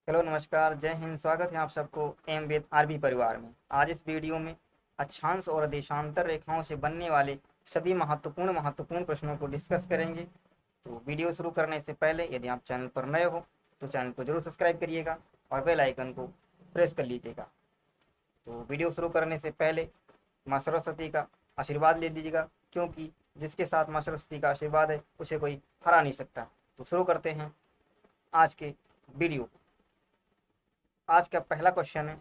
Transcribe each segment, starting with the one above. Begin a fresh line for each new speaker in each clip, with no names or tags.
Hello नमस्कार, जय हिंद। स्वागत है आप सबको एम वेद आरबी परिवार में। आज इस वीडियो में अक्षांश और देशांतर रेखाओं से बनने वाले सभी महत्वपूर्ण प्रश्नों को डिस्कस करेंगे। तो वीडियो शुरू करने से पहले यदि आप चैनल पर नए हो तो चैनल को जरूर सब्सक्राइब करिएगा और बेल आइकन को प्रेस कर लीजिएगा। तो वीडियो शुरू करने से पहले माँ सरस्वती का आशीर्वाद ले लीजिएगा, क्योंकि जिसके साथ माँ सरस्वती का आशीर्वाद है उसे कोई हरा नहीं सकता। तो शुरू करते हैं आज के वीडियो। आज का पहला क्वेश्चन है,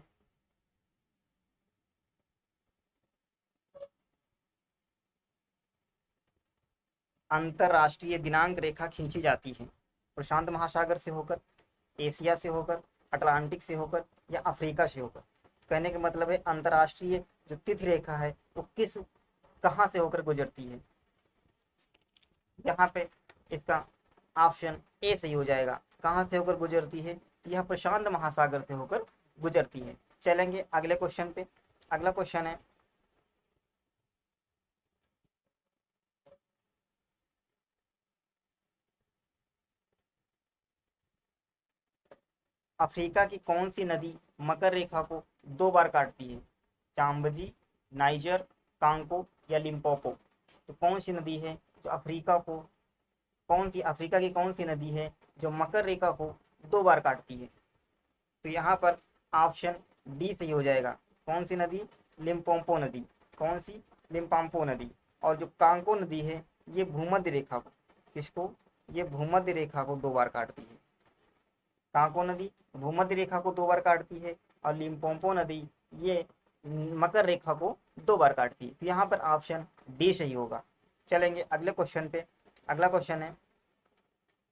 अंतरराष्ट्रीय दिनांक रेखा खींची जाती है प्रशांत महासागर से होकर, एशिया से होकर, अटलांटिक से होकर या अफ्रीका से होकर। कहने का मतलब है अंतरराष्ट्रीय जो तिथि रेखा है वो कहाँ से होकर गुजरती है। यहाँ पे इसका ऑप्शन ए सही हो जाएगा। कहाँ से होकर गुजरती है? यह प्रशांत महासागर से होकर गुजरती है। चलेंगे अगले क्वेश्चन पे। अगला क्वेश्चन है, अफ्रीका की कौन सी नदी मकर रेखा को 2 बार काटती है? चाम्बजी, नाइजर, कांगो या लिम्पोपो। तो कौन सी नदी है जो अफ्रीका की कौन सी नदी है जो मकर रेखा को 2 बार काटती है? तो यहाँ पर ऑप्शन डी सही हो जाएगा। कौन सी नदी? लिम्पोपो नदी। कौन सी? लिम्पोपो नदी। और जो कांगो नदी है ये भूमध्य रेखा को, किसको? ये भूमध्य रेखा को 2 बार काटती है। कांगो नदी भूमध्य रेखा को 2 बार काटती है और लिम्पोपो नदी ये मकर रेखा को 2 बार काटती है। तो यहाँ पर ऑप्शन डी सही होगा। चलेंगे अगले क्वेश्चन पे। अगला क्वेश्चन है,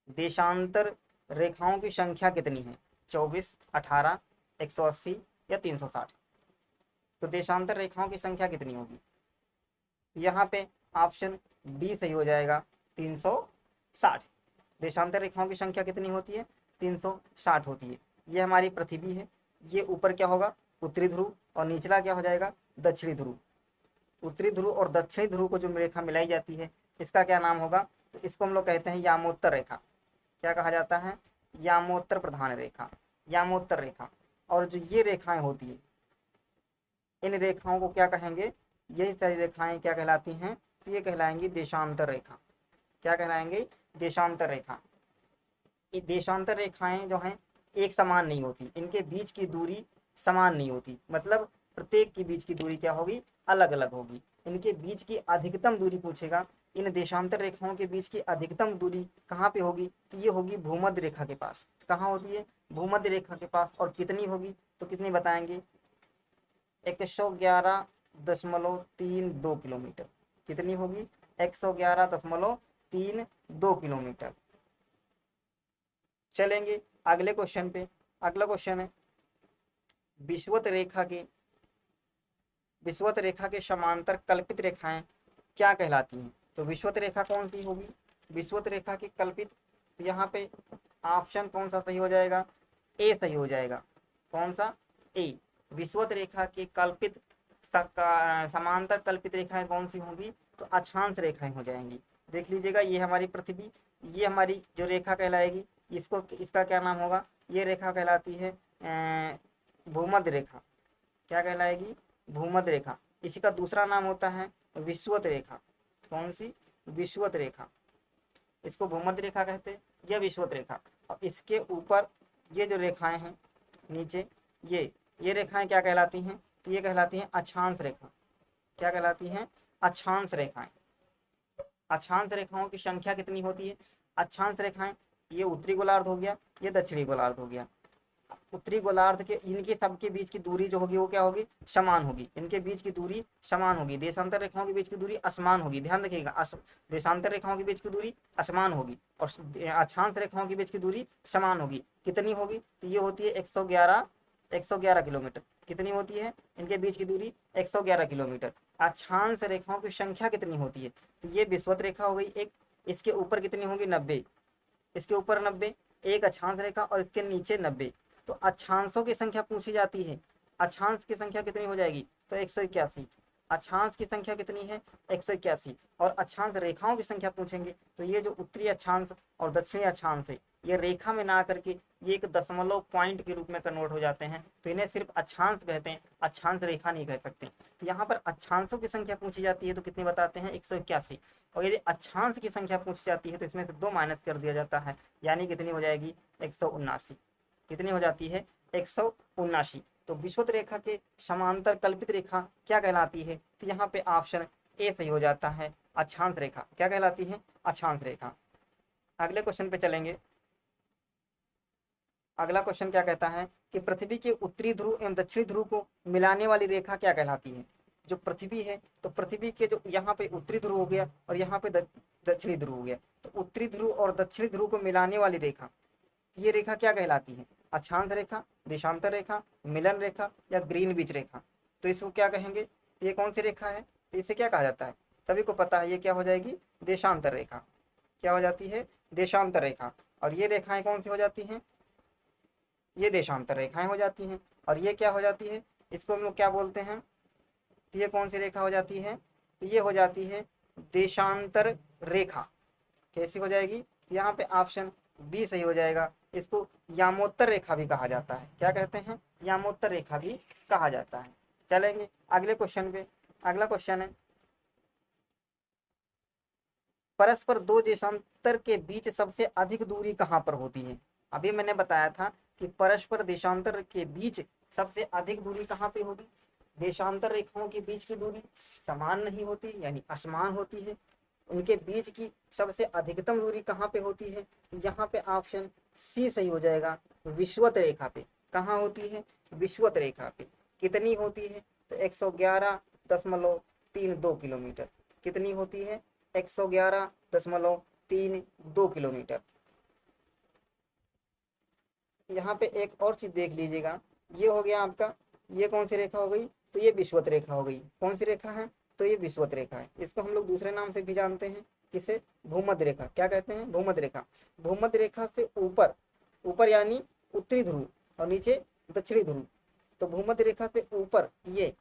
देशांतर रेखाओं की संख्या कितनी है? 24, 18, 180 या 360। तो देशांतर रेखाओं की संख्या कितनी होगी? यहाँ पे ऑप्शन डी सही हो जाएगा, 360। देशांतर रेखाओं की संख्या कितनी होती है? 360 होती है। ये हमारी पृथ्वी है। ये ऊपर क्या होगा? उत्तरी ध्रुव, और निचला क्या हो जाएगा? दक्षिणी ध्रुव। उत्तरी ध्रुव और दक्षिणी ध्रुव को जो रेखा मिलाई जाती है इसका क्या नाम होगा? तो इसको हम लोग कहते हैं यामोत्तर रेखा। क्या कहा जाता है? यामोत्तर प्रधान रेखा, यामोत्तर रेखा। और जो ये रेखाएं होती है इन रेखाओं को क्या कहेंगे? यही सारी रेखाएं क्या कहलाती हैं? तो ये कहलाएंगी देशांतर रेखा। क्या कहलाएंगे? देशांतर रेखा। ये देशांतर रेखाएं जो हैं एक समान नहीं होती, इनके बीच की दूरी समान नहीं होती। मतलब प्रत्येक के बीच की दूरी क्या होगी? अलग अलग होगी। इनके बीच की अधिकतम दूरी पूछेगा, इन देशांतर रेखाओं के बीच की अधिकतम दूरी कहाँ पे होगी? तो ये होगी भूमध्य रेखा के पास। कहाँ होती है? भूमध्य रेखा के पास। और कितनी होगी? तो कितनी बताएंगे? 111.32 किलोमीटर। कितनी होगी? 111.32 किलोमीटर। चलेंगे अगले क्वेश्चन पे। अगला क्वेश्चन है, विषुवत रेखा के समांतर कल्पित रेखाएं क्या कहलाती हैं? तो विषुवत रेखा कौन सी होगी? विषुवत रेखा की कल्पित। तो यहाँ पे ऑप्शन कौन सा सही हो जाएगा? ए सही हो जाएगा। कौन सा? ए। विषुवत रेखा के कल्पित समांतर कल्पित रेखाएं कौन सी होंगी? तो अक्षांश रेखाएं हो जाएंगी। देख लीजिएगा, ये हमारी पृथ्वी, ये हमारी जो रेखा कहलाएगी इसका क्या नाम होगा? ये रेखा कहलाती है भूमध्य रेखा। क्या कहलाएगी? भूमध्य रेखा। इसी का दूसरा नाम होता है विषुवत रेखा। कौन सी? विषुवत रेखा। इसको भूमध्य रेखा कहते हैं, यह विषुवत रेखा। और इसके ऊपर ये जो रेखाएं हैं नीचे, ये रेखाएं क्या कहलाती हैं? तो ये कहलाती हैं अक्षांश रेखा। क्या कहलाती हैं? अक्षांश रेखाएं। अक्षांश रेखाओं की संख्या कितनी होती है? अक्षांश रेखाएं, ये उत्तरी गोलार्ध हो गया, ये दक्षिणी गोलार्ध हो गया। उत्तरी गोलार्ध के इनके सबके बीच की दूरी जो होगी वो क्या होगी? समान होगी। इनके बीच की दूरी समान होगी। देशांतर रेखाओं के बीच की दूरी असमान होगी। ध्यान रखिएगा, देशांतर रेखाओं के बीच की दूरी असमान होगी और अक्षांश रेखाओं के बीच की दूरी समान होगी। कितनी होगी? तो ये होती है 111 किलोमीटर। कितनी होती है? इनके बीच की दूरी 111 किलोमीटर। अक्षांश रेखाओं की संख्या कितनी होती है? तो ये विषुवत रेखा हो गई एक। इसके ऊपर कितनी होगी? 90। इसके ऊपर 90, एक अक्षांश रेखा, और इसके नीचे 90। तो अक्षांशों की संख्या पूछी जाती है। अक्षांश की संख्या कितनी हो जाएगी? तो 181। अक्षांश की संख्या कितनी है? 181। और अक्षांश रेखाओं की संख्या पूछेंगे तो ये जो उत्तरी अक्षांश और दक्षिणी अक्षांश है ये रेखा में ना करके ये एक दशमलव पॉइंट के रूप में कन्वर्ट हो जाते हैं, तो इन्हें सिर्फ अक्षांश कहते हैं, अक्षांश रेखा नहीं कह सकते। तो यहाँ पर अक्षांशों की संख्या पूछी जाती है तो कितनी बताते हैं, 181। और यदि अक्षांश की संख्या पूछी जाती है तो इसमें से 2 माइनस कर दिया जाता है, यानी कितनी हो जाएगी, 179। कितनी हो जाती है, 179। तो विषुवत रेखा के समांतर कल्पित रेखा क्या कहलाती है, तो यहाँ पे ऑप्शन ए सही हो जाता है, अक्षांश रेखा। क्या कहलाती है, अक्षांश रेखा। अगले क्वेश्चन पे चलेंगे। अगला क्वेश्चन क्या कहता है कि पृथ्वी के उत्तरी ध्रुव एवं दक्षिणी ध्रुव को मिलाने वाली रेखा क्या कहलाती है। जो पृथ्वी है, तो पृथ्वी के जो यहाँ पे उत्तरी ध्रुव हो गया और यहाँ पे दक्षिणी ध्रुव हो गया, तो उत्तरी ध्रुव और दक्षिणी ध्रुव को मिलाने वाली रेखा, ये रेखा क्या कहलाती है, अक्षांश रेखा, देशांतर रेखा, मिलन रेखा या ग्रीनविच रेखा। तो इसको क्या कहेंगे, ये कौन सी रेखा है, तो इसे क्या कहा जाता है, सभी को पता है, ये क्या हो जाएगी, देशांतर रेखा। क्या हो जाती है, देशांतर रेखा। और ये रेखाएं कौन सी हो जाती हैं, ये देशांतर रेखाएं हो जाती हैं। और ये क्या हो जाती है, इसको हम लोग क्या बोलते हैं, तो ये कौन सी रेखा हो जाती है, तो ये हो जाती है देशांतर रेखा। कैसी हो जाएगी, यहाँ पे ऑप्शन बी सही हो जाएगा। इसको यामोत्तर रेखा भी कहा जाता है। क्या कहते हैं, यामोत्तर रेखा भी कहा जाता है। चलेंगे अगले क्वेश्चन पे। अगला क्वेश्चन है, परस्पर दो देशांतर के बीच सबसे अधिक दूरी कहाँ पर होती है। अभी मैंने बताया था कि परस्पर देशांतर के बीच सबसे अधिक दूरी कहाँ पे होगी, देशांतर रेखाओं के बीच की दूरी समान नहीं होती, यानी असमान होती है। उनके बीच की सबसे अधिकतम दूरी कहाँ पे होती है, तो यहाँ पे ऑप्शन सी सही हो जाएगा, विषुवत रेखा पे। कहाँ होती है, विषुवत रेखा पे। कितनी होती है, तो 111.32 किलोमीटर। कितनी होती है, 111.32 किलोमीटर। यहाँ पे एक और चीज देख लीजिएगा, ये हो गया आपका, ये कौन सी रेखा हो गई, तो ये विषुवत रेखा हो गई। कौन सी रेखा है, तो ये विषुवत रेखा है। इसको हम लोग दूसरे नाम से भी जानते हैं, किसे, भूमध्य रेखा। क्या कहते हैं, भूमध्य रेखा। भूमध्य रेखा से ऊपर, ऊपर यानी उत्तरी ध्रुव और नीचे दक्षिणी ध्रुव। तो भूमध्य रेखा से ऊपर ये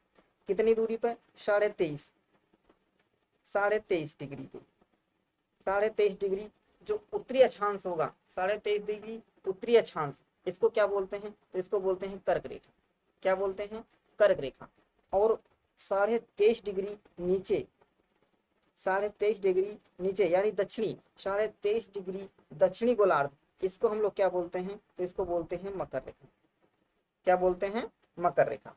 कितनी दूरी पर, 23.5 डिग्री पे, 23.5 डिग्री जो उत्तरी अक्षांश होगा, 23.5 डिग्री उत्तरी अक्षांश, इसको क्या बोलते हैं, तो इसको बोलते हैं कर्क रेखा। क्या बोलते हैं, कर्क रेखा। और 23.5 डिग्री नीचे, 23.5 डिग्री नीचे यानी दक्षिणी, 23.5 डिग्री दक्षिणी गोलार्ध, इसको हम लोग क्या बोलते हैं, तो इसको बोलते हैं मकर रेखा। क्या बोलते हैं, मकर रेखा।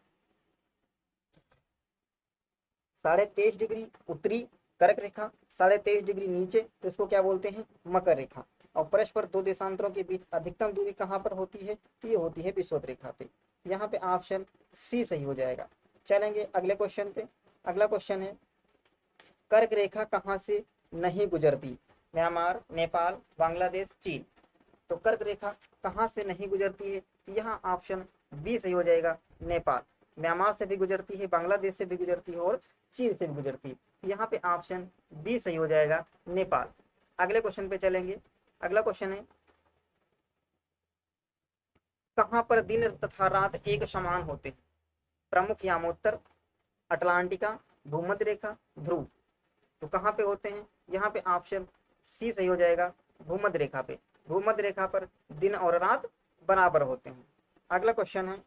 23.5 डिग्री उत्तरी कर्क रेखा, 23.5 डिग्री नीचे, तो इसको क्या बोलते हैं, मकर रेखा। और परस्पर दो देशांतरों के बीच अधिकतम दूरी कहाँ पर होती है, तो ये होती है विषुवत रेखा पे। यहाँ पे ऑप्शन सी सही हो जाएगा। चलेंगे अगले क्वेश्चन पे। अगला क्वेश्चन है, कर्क रेखा कहाँ से नहीं गुजरती, म्यांमार, नेपाल, बांग्लादेश, चीन। तो कर्क रेखा कहाँ से नहीं गुजरती है, तो यहाँ ऑप्शन बी सही हो जाएगा, नेपाल। म्यांमार से भी गुजरती है, बांग्लादेश से भी गुजरती है और चीन से भी गुजरती है। यहाँ पे ऑप्शन बी सही हो जाएगा, नेपाल। अगले क्वेश्चन पे चलेंगे। अगला क्वेश्चन है, कहाँ पर दिन तथा रात एक समान होते हैं, प्रमुख यामोत्तर, अटलांटिका, भूमध्य रेखा, ध्रुव। तो कहाँ पे होते हैं, यहाँ पे ऑप्शन सी सही हो जाएगा, भूमध्य रेखा पे। भूमध्य रेखा पर दिन और रात बराबर होते हैं। अगला क्वेश्चन है,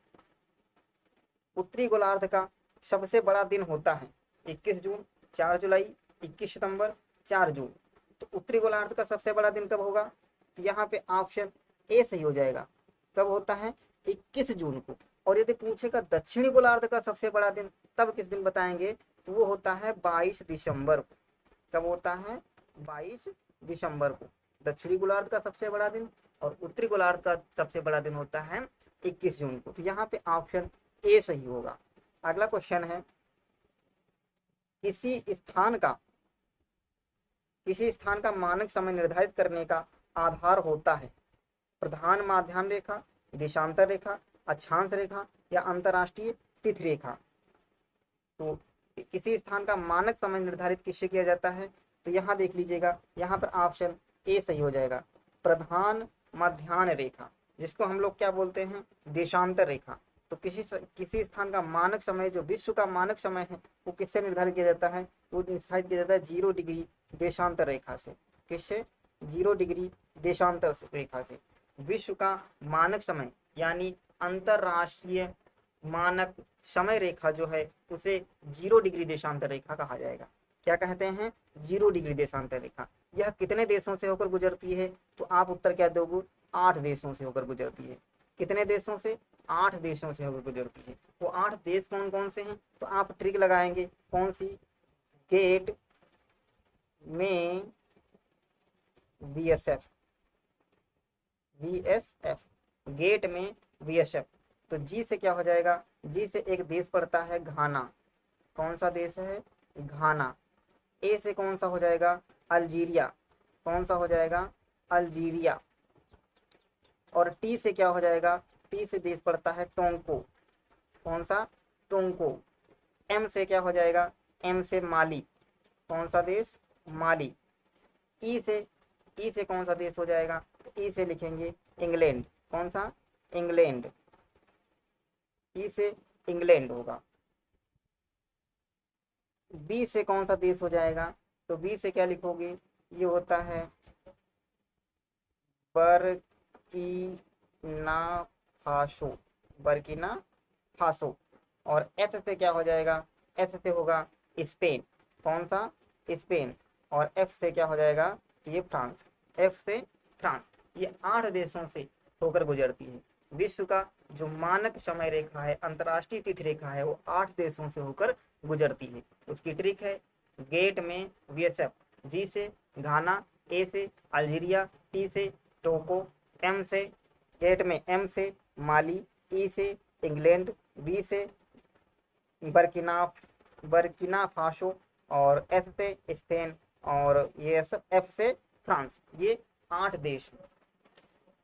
उत्तरी गोलार्ध का सबसे बड़ा दिन होता है 21 जून, 4 जुलाई, 21 सितंबर, 4 जून। तो उत्तरी गोलार्ध का सबसे बड़ा दिन कब होगा, तो यहाँ पे ऑप्शन ए सही हो जाएगा। कब होता है, 21 जून को। और यदि पूछेगा दक्षिणी गोलार्ध का सबसे बड़ा दिन, तब किस दिन बताएंगे, तो वो होता है 22 दिसंबर को। कब होता है, 22 दिसंबर को दक्षिणी गोलार्ध का सबसे बड़ा दिन, और उत्तरी गोलार्ध का सबसे बड़ा दिन होता है 21 जून को। तो यहाँ पे ऑप्शन ए सही होगा। अगला क्वेश्चन है, किसी स्थान का मानक समय निर्धारित करने का आधार होता है प्रधान माध्यान्ह रेखा, देशांतर रेखा, अक्षांश रेखा या अंतरराष्ट्रीय तिथि रेखा। तो किसी स्थान का मानक समय निर्धारित किससे किया जाता है, तो यहाँ देख लीजिएगा, यहाँ पर ऑप्शन ए सही हो जाएगा, प्रधान माध्यान्ह रेखा, जिसको हम लोग क्या बोलते हैं, देशांतर रेखा। तो किसी स्थान का मानक समय, जो विश्व का मानक समय है, वो किससे निर्धारित किया जाता है, वो निर्धारित किया जाता है 0 डिग्री देशांतर रेखा से। किससे, 0 डिग्री देशांतर रेखा से। विश्व का मानक समय यानी अंतरराष्ट्रीय मानक समय रेखा जो है उसे 0 डिग्री देशांतर रेखा कहा जाएगा। क्या कहते हैं? 0 डिग्री देशांतर रेखा। यह कितने देशों से होकर गुजरती है? तो आप उत्तर क्या दोगे? 8 देशों से होकर गुजरती है। कितने देशों से? 8 देशों से होकर गुजरती है। वो 8 देश कौन कौन से हैं? तो आप ट्रिक लगाएंगे, कौन सी? गेट में बीएसएफ, गेट में बीएसएफ। तो जी से क्या हो जाएगा? जी से एक देश पड़ता है घाना। कौन सा देश है? घाना। ए से कौन सा हो जाएगा? अल्जीरिया। कौन सा हो जाएगा? अल्जीरिया। और टी से क्या हो जाएगा? टी से देश पड़ता है टोंको। कौन सा? टोंको। एम से क्या हो जाएगा? एम से माली। कौन सा देश? माली। ई से कौन सा देश हो जाएगा? तो ई से लिखेंगे इंग्लैंड। कौन सा? इंग्लैंड। ई से इंग्लैंड होगा। बी से कौन सा देश हो जाएगा? तो बी से क्या लिखोगे? ये होता है बर्किना फासो, बर्किना फासो। और एस से क्या हो जाएगा? एस से होगा स्पेन। कौन सा? स्पेन। और एफ से क्या हो जाएगा? ये फ्रांस। एफ से फ्रांस। ये 8 देशों से होकर गुजरती है। विश्व का जो मानक समय रेखा है, अंतर्राष्ट्रीय तिथि रेखा है, वो 8 देशों से होकर गुजरती है। उसकी ट्रिक है गेट में बीएसएफ, जी से घाना, ए से अल्जीरिया, टी से टोको, एम से गेट में एम से माली, ई से इंग्लैंड, बी से बर्किना फासो और एस से स्पेन और ये एफ से फ्रांस। ये 8 देश हैं।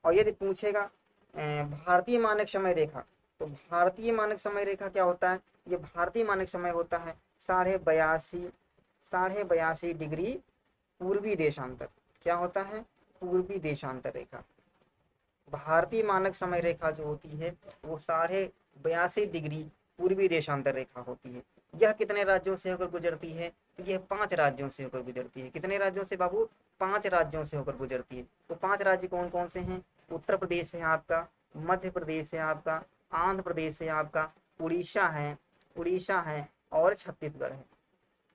और यदि पूछेगा भारतीय मानक समय रेखा, तो भारतीय मानक समय रेखा क्या होता है? ये भारतीय मानक समय होता है 82.5 डिग्री पूर्वी देशांतर। क्या होता है? पूर्वी देशांतर रेखा। भारतीय मानक समय रेखा जो होती है वो 82.5 डिग्री पूर्वी देशांतर रेखा होती है। यह कितने राज्यों से होकर गुजरती है? तो यह 5 राज्यों से होकर गुजरती है। कितने राज्यों से बाबू? 5 राज्यों से होकर गुजरती है। तो 5 राज्य कौन कौन से हैं? उत्तर प्रदेश है आपका, मध्य प्रदेश है आपका, आंध्र प्रदेश है आपका, उड़ीसा है और छत्तीसगढ़ है।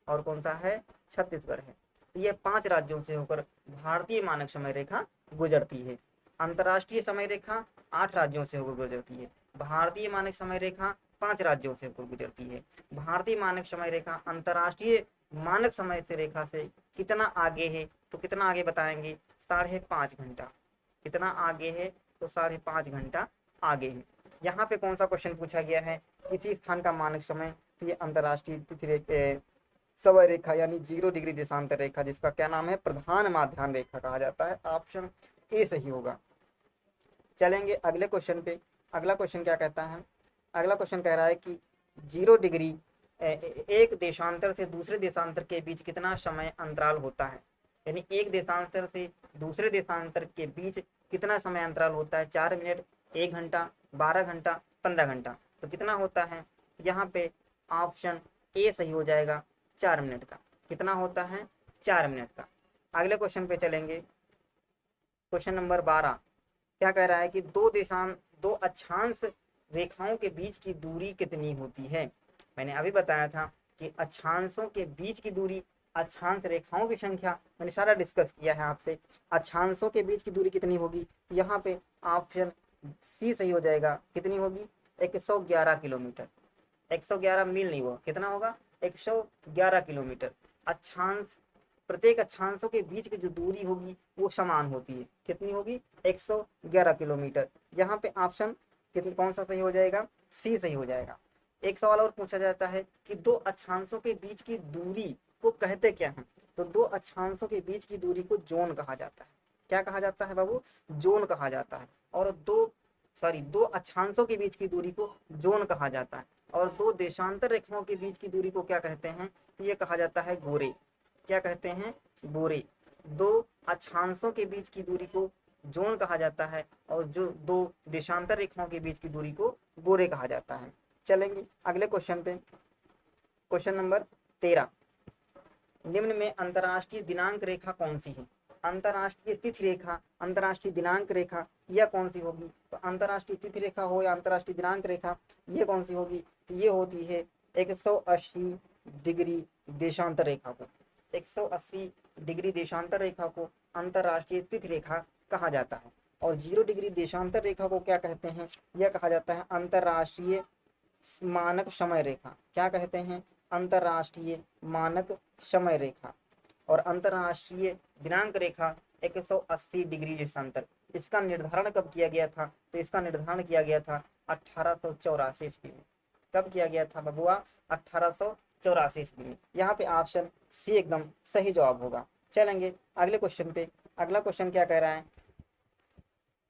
और कौन सा है? छत्तीसगढ़ है। तो ये 5 राज्यों से होकर भारतीय मानक समय रेखा गुजरती है। अंतर्राष्ट्रीय समय रेखा 8 राज्यों से होकर गुजरती है। भारतीय मानक समय रेखा 5 राज्यों से होकर गुजरती है। भारतीय मानक समय रेखा अंतर्राष्ट्रीय मानक समय से रेखा से कितना आगे है? तो कितना आगे बताएंगे? 5.5 घंटा। कितना आगे है? तो 5.5 घंटा आगे है। यहाँ पे कौन सा क्वेश्चन पूछा गया है? किसी स्थान का मानक समय, तो ये अंतर्राष्ट्रीय तिथि समय रेखा यानी 0 डिग्री देशांतर रेखा, जिसका क्या नाम है? प्रधान माध्यान्ह रेखा कहा जाता है। ऑप्शन ए सही होगा। चलेंगे अगले क्वेश्चन पे। अगला क्वेश्चन क्या कहता है? अगला क्वेश्चन कह रहा है कि 0 डिग्री एक देशांतर से दूसरे देशांतर के बीच कितना समय अंतराल होता है? यानी एक देशांतर से दूसरे देशांतर के बीच कितना समय अंतराल होता है? 4 मिनट, 1 घंटा, 12 घंटा, 15 घंटा। तो कितना होता है? यहाँ पे ऑप्शन ए सही हो जाएगा, 4 मिनट का। कितना होता है? 4 मिनट का। अगले क्वेश्चन पे चलेंगे। क्वेश्चन नंबर 12 क्या कह रहा है कि दो अक्षांश रेखाओं के बीच की दूरी कितनी होती है? मैंने अभी बताया था कि अक्षांशों के बीच की दूरी, अक्षांश रेखाओं की संख्या मैंने सारा डिस्कस किया है आपसे। अक्षांशों के बीच की दूरी कितनी होगी? यहाँ पे ऑप्शन सी सही हो जाएगा। कितनी होगी? 111 किलोमीटर। 111 मील नहीं हुआ, कितना होगा? 111 किलोमीटर। अक्षांश, प्रत्येक अक्षांशों के बीच की जो दूरी होगी वो समान होती है। कितनी होगी? 111 किलोमीटर। यहाँ पे ऑप्शन कौन सा सही हो जाएगा? सी सही हो जाएगा। एक सवाल और पूछा जाता है कि दो अक्षांशों के बीच की दूरी को कहते क्या हैं? तो दो अक्षांशों के बीच की दूरी को जोन कहा जाता है। क्या कहा जाता है बाबू? जोन कहा जाता है। और दो अक्षांशों के बीच की दूरी को जोन कहा जाता है। और दो देशांतर रेखाओं के बीच की दूरी को क्या कहते हैं? तो ये कहा जाता है गोरे। क्या कहते हैं? गोरे। दो अक्षांशों के बीच की दूरी को जोन कहा जाता है और जो दो देशांतर रेखाओं के बीच की दूरी को गोरे कहा जाता है। चलेंगे अगले क्वेश्चन पे। क्वेश्चन नंबर 13, निम्न में अंतर्राष्ट्रीय दिनांक रेखा कौन सी है? अंतर्राष्ट्रीय तिथि रेखा, अंतर्राष्ट्रीय दिनांक रेखा, यह कौन सी होगी? तो अंतर्राष्ट्रीय तिथि रेखा हो या अंतर्राष्ट्रीय दिनांक रेखा, ये कौन सी होगी? तो ये होती है 180 डिग्री देशांतर रेखा को। 180 डिग्री देशांतर रेखा को अंतर्राष्ट्रीय तिथि रेखा कहा जाता है। और 0 डिग्री देशांतर रेखा को क्या कहते हैं? यह कहा जाता है अंतर्राष्ट्रीय मानक समय रेखा। क्या कहते हैं? अंतर्राष्ट्रीय मानक समय रेखा। और अंतर्राष्ट्रीय दिनांक रेखा 180 डिग्री देशांतर। इसका निर्धारण कब किया गया था? तो इसका निर्धारण किया गया था 1884 ईस्वी में। कब किया गया था बबुआ? 1884 ईस्वी में। यहाँ पे ऑप्शन सी एकदम सही जवाब होगा। चलेंगे अगले क्वेश्चन पे। अगला क्वेश्चन क्या कह रहा है?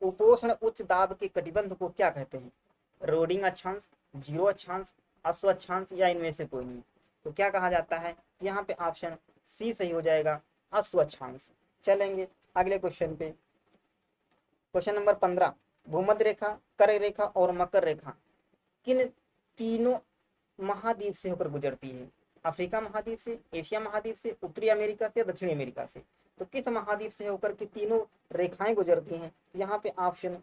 उपोष्ण उच्च दाब के कटिबंध को क्या कहते हैं? रोडिंग अक्षांश, जीरो अक्षांश, अश्व अक्षांश या इनमें से कोई नहीं। तो क्या कहा जाता है? यहाँ पे ऑप्शन सी सही हो जाएगा, अश्व अक्षांश। चलेंगे अगले क्वेश्चन पे। क्वेश्चन नंबर 15, भूमध्य रेखा, कर्क रेखा और मकर रेखा किन तीनों महाद्वीप से होकर गुजरती है? अफ्रीका महाद्वीप से, एशिया महाद्वीप से, उत्तरी अमेरिका से, दक्षिणी अमेरिका से। तो किस महाद्वीप से होकर के तीनों रेखाएं गुजरती हैं? यहाँ पे ऑप्शन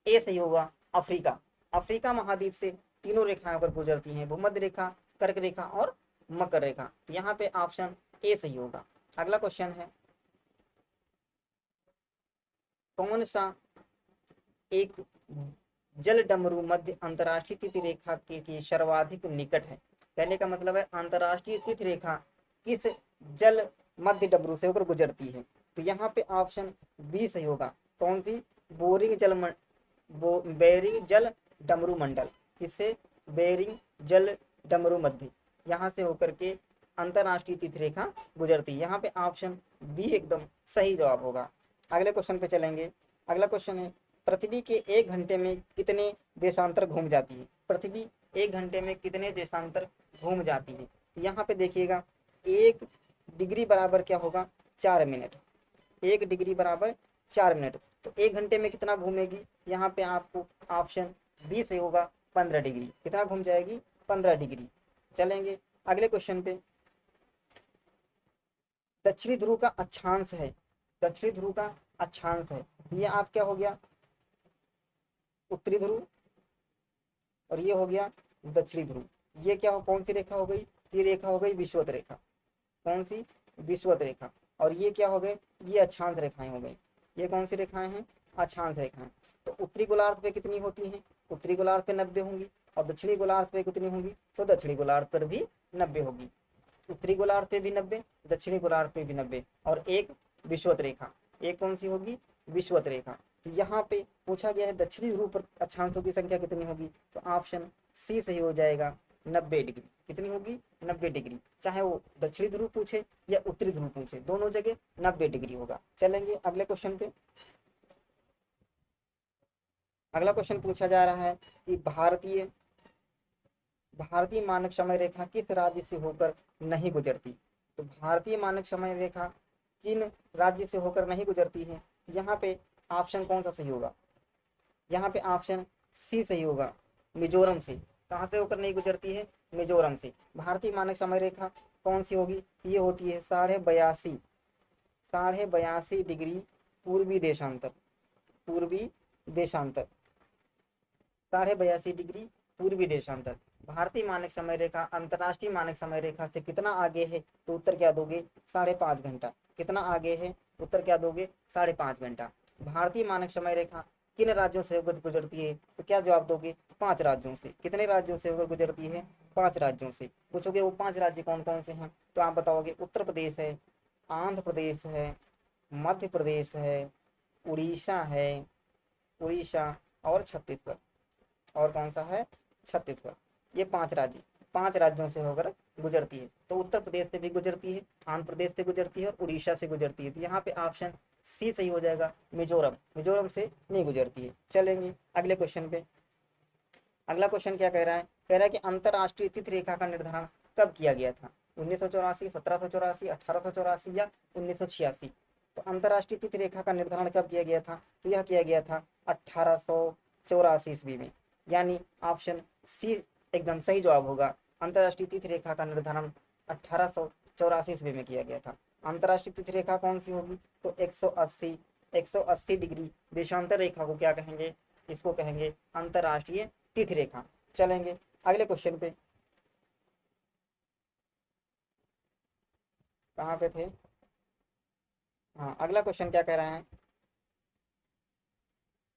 ए सही होगा, अफ्रीका। अफ्रीका महाद्वीप से तीनों रेखाएं होकर गुजरती हैं, भूमध्य रेखा, कर्क रेखा और मकर रेखा। तो यहाँ पे ऑप्शन ए सही होगा। अगला क्वेश्चन है, कौन सा एक जल डमरू मध्य अंतर्राष्ट्रीय तिथि रेखा के सर्वाधिक निकट है? कहने का मतलब है अंतर्राष्ट्रीय तिथि रेखा किस जल मध्य डमरू से होकर गुजरती है? तो यहाँ पे ऑप्शन बी सही होगा। कौन सी? बेरिंग जल डमरू मंडल। किससे? बेरिंग जल डमरू मध्य, यहाँ से होकर के अंतर्राष्ट्रीय तिथि रेखा गुजरती है। यहाँ पे ऑप्शन बी एकदम सही जवाब होगा। अगले क्वेश्चन पे चलेंगे। अगला क्वेश्चन है, पृथ्वी के 1 घंटे में कितने देशांतर घूम जाती है? पृथ्वी 1 घंटे में कितने देशांतर घूम जाती है? यहाँ पे देखिएगा 1 डिग्री बराबर क्या होगा? 4 मिनट। 1 डिग्री बराबर 4 मिनट। तो 1 घंटे में कितना घूमेगी? यहाँ पे आपको ऑप्शन बी से होगा 15 डिग्री। कितना घूम जाएगी? 15 डिग्री। चलेंगे अगले क्वेश्चन पे। दक्षिणी ध्रुव का अक्षांश है, दक्षिणी ध्रुव का अक्षांश है, ये आप क्या हो गया? उत्तरी ध्रुव, और ये हो गया दक्षिणी ध्रुव। ये क्या हो, कौन सी रेखा हो गई? ये रेखा हो गई विषुवत रेखा। कौन सी? विषुवत रेखा। और ये क्या हो गए? ये अक्षांश रेखाएं हो गई। ये कौन सी रेखाएं हैं? अक्षांश रेखाएं। तो उत्तरी गोलार्ध पे कितनी होती हैं? उत्तरी गोलार्ध पे 90 होंगी। और दक्षिणी गोलार्ध पे कितनी होंगी? तो दक्षिणी गोलार्ध पर भी 90 होगी। उत्तरी गोलार्ध पे भी 90, दक्षिणी गोलार्ध पे भी 90, और एक विषुवत रेखा। एक कौन सी होगी? विषुवत रेखा। तो यहाँ पे पूछा गया है दक्षिणी ध्रुव पर अक्षांशों की संख्या कितनी होगी? तो ऑप्शन सी सही हो जाएगा, 90 डिग्री। कितनी होगी? 90 डिग्री। चाहे वो दक्षिणी ध्रुव पूछे या उत्तरी ध्रुव पूछे, दोनों जगह 90 डिग्री होगा। चलेंगे अगले क्वेश्चन पे। अगला क्वेश्चन पूछा जा रहा है कि भारतीय मानक समय रेखा किस राज्य से होकर नहीं गुजरती? तो भारतीय मानक समय रेखा किन राज्य से होकर नहीं गुजरती है? यहाँ पे ऑप्शन कौन सा सही होगा? यहाँ पे ऑप्शन सी सही होगा, मिजोरम से। कहाँ से होकर नहीं गुजरती है? मिजोरम से। भारतीय मानक समय रेखा कौन सी होगी? ये होती है 82.5 डिग्री पूर्वी देशांतर। पूर्वी देशांतर 82.5 डिग्री पूर्वी देशांतर। भारतीय मानक समय रेखा अंतर्राष्ट्रीय मानक समय रेखा से कितना आगे है? तो उत्तर क्या दोगे? 5.5 घंटा। कितना आगे है? उत्तर क्या दोगे? 5.5 घंटा। भारतीय मानक समय रेखा किन राज्यों से होकर गुजरती है? तो क्या जवाब दोगे? 5 राज्यों से। कितने राज्यों से होकर गुजरती है? 5 राज्यों से। पूछोगे वो 5 राज्य कौन कौन से हैं? तो आप बताओगे उत्तर प्रदेश है, आंध्र प्रदेश है, मध्य प्रदेश है, उड़ीसा है, उड़ीसा और छत्तीसगढ़। और कौन सा है? छत्तीसगढ़। ये 5 राज्यों से होकर गुजरती है। तो उत्तर प्रदेश से भी गुजरती है, आंध्र प्रदेश से गुजरती है और उड़ीसा से गुजरती है। तो यहाँ पे ऑप्शन सी सही हो जाएगा, मिजोरम। मिजोरम से नहीं गुजरती है। चलेंगे अगले क्वेश्चन पे। अगला क्वेश्चन क्या कह रहा है? कह रहा है कि अंतर्राष्ट्रीय तिथि रेखा का निर्धारण कब किया गया था? 1984, 1784, 1884 या 1986? तो अंतर्राष्ट्रीय तिथि रेखा का निर्धारण कब किया गया था? तो यह किया गया था 1884 ईस्वी में। यानी ऑप्शन सी एकदम सही जवाब होगा। अंतर्राष्ट्रीय तिथि रेखा का निर्धारण 1884 ईस्वी में किया गया था। अंतर्राष्ट्रीय तिथि रेखा कौन सी होगी? तो 180 180 डिग्री देशांतर रेखा को क्या कहेंगे, इसको कहेंगे अंतरराष्ट्रीय तिथि रेखा। चलेंगे अगले क्वेश्चन पे, कहाँ पे थे, हाँ अगला क्वेश्चन क्या कह रहा है,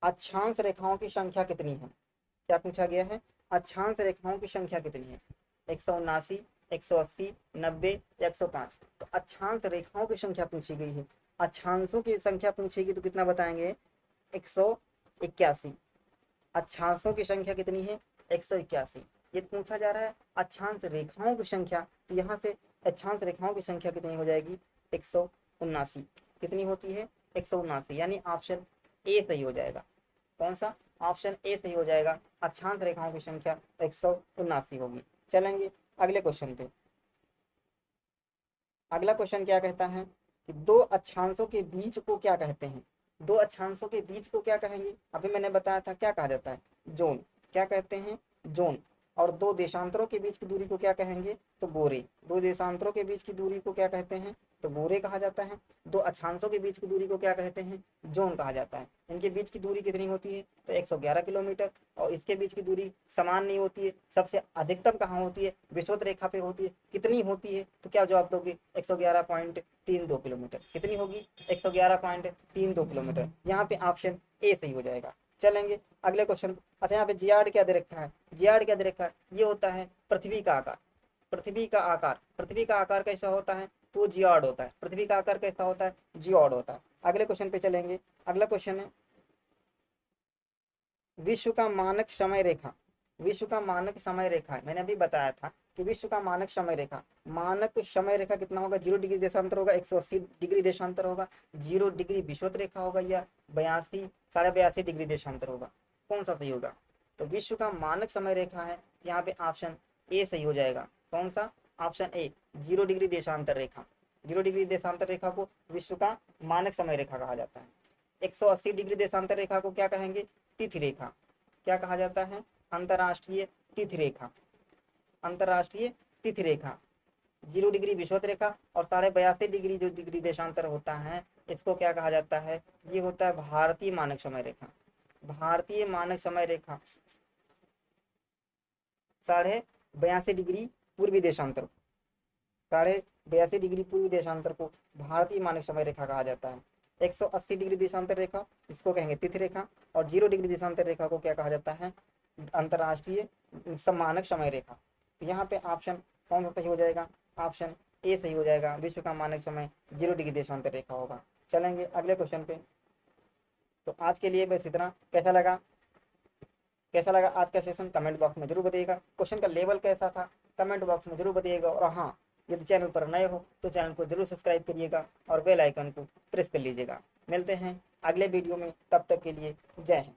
अक्षांश रेखाओं की संख्या कितनी है, क्या पूछा गया है, अक्षांश रेखाओं की संख्या कितनी है, 179, 180, 90 या 105। तो अक्षांश रेखाओं की संख्या पूछी गई है, अक्षांशों की संख्या पूछेगी तो कितना बताएंगे, 181। अक्षांशों की संख्या कितनी है, 181। ये पूछा जा रहा है अक्षांश रेखाओं की संख्या, तो यहाँ से अक्षांश रेखाओं की संख्या कितनी हो जाएगी, 179। कितनी होती है, 179, यानी ऑप्शन ए सही हो जाएगा। कौन सा, ऑप्शन ए सही हो जाएगा, अक्षांश रेखाओं की संख्या 179 होगी। चलेंगे अगले क्वेश्चन पे, अगला क्वेश्चन क्या कहता है कि दो अक्षांशों के बीच को क्या कहते हैं, दो अक्षांशों के बीच को क्या कहेंगे, अभी मैंने बताया था क्या कहा जाता है, जोन, क्या कहते हैं, जोन। और दो देशांतरों के बीच की दूरी को क्या कहेंगे, तो बोरे, दो देशांतरों के बीच की दूरी को क्या कहते हैं, तो बोरे कहा जाता है। दो अक्षांशों के बीच की दूरी को क्या कहते हैं, जोन कहा जाता है। इनके बीच की दूरी कितनी होती है, तो 111 किलोमीटर, और इसके बीच की दूरी समान नहीं होती है, सबसे अधिकतम कहाँ होती है, विषुवत रेखा पे होती है। कितनी होती है, तो क्या जवाब दोगे, 111.32 किलोमीटर। कितनी होगी, 111.32 किलोमीटर। यहाँ पे ऑप्शन ए सही हो जाएगा। चलेंगे अगले क्वेश्चन। अच्छा यहाँ पे जियाड क्या दे रखा है, जियाड क्या दे रखा है, ये होता है पृथ्वी का आकार, पृथ्वी का आकार, पृथ्वी का आकार कैसा होता है, तो जियाड होता है। पृथ्वी का आकार कैसा होता है, जियाड होता है। अगले क्वेश्चन पे चलेंगे, अगला क्वेश्चन है विश्व का मानक समय रेखा, विश्व का मानक समय रेखा है, मैंने अभी बताया था कि विश्व का मानक समय रेखा, मानक समय रेखा कितना होगा, 0 डिग्री देशांतर होगा, 180 डिग्री देशांतर होगा, 0 डिग्री विषुवत रेखा होगा, या 82 डिग्री देशांतर होगा। कौन सा सही होगा, तो विश्व का मानक समय रेखा है, यहाँ पे ऑप्शन ए सही हो जाएगा। कौन सा, ऑप्शन ए, 0 डिग्री देशांतर रेखा। 0 डिग्री देशांतर रेखा को विश्व का मानक समय रेखा कहा जाता है। 180 डिग्री देशांतर रेखा को क्या कहेंगे, तिथि रेखा। क्या कहा जाता है, अंतरराष्ट्रीय तिथि रेखा, अंतरराष्ट्रीय तिथि रेखा। 0 डिग्री विषुवत रेखा और 82.5 डिग्री जो डिग्री देशांतर होता है, इसको क्या कहा जाता है, ये होता है भारतीय मानक समय रेखा। भारतीय मानक समय रेखा 82.5 डिग्री पूर्वी देशांतर, 82.5 डिग्री पूर्वी देशांतर को भारतीय मानक समय रेखा कहा जाता है। 180 डिग्री देशांतर रेखा, इसको कहेंगे तिथि रेखा, और 0 डिग्री देशांतर रेखा को क्या कहा जाता है, अंतरराष्ट्रीय मानक समय रेखा। तो यहाँ पे ऑप्शन कौन सा सही हो जाएगा, ऑप्शन ए सही हो जाएगा, विश्व का मानक समय 0 डिग्री देशांतर रेखा होगा। चलेंगे अगले क्वेश्चन पे। तो आज के लिए बस इतना। कैसा लगा, कैसा लगा आज का सेशन, कमेंट बॉक्स में जरूर बताइएगा। क्वेश्चन का लेवल कैसा था, कमेंट बॉक्स में जरूर बताइएगा। और हाँ, यदि चैनल पर नए हो तो चैनल को जरूर सब्सक्राइब करिएगा और बेल आइकन को प्रेस कर लीजिएगा। मिलते हैं अगले वीडियो में, तब तक के लिए जय हिंद।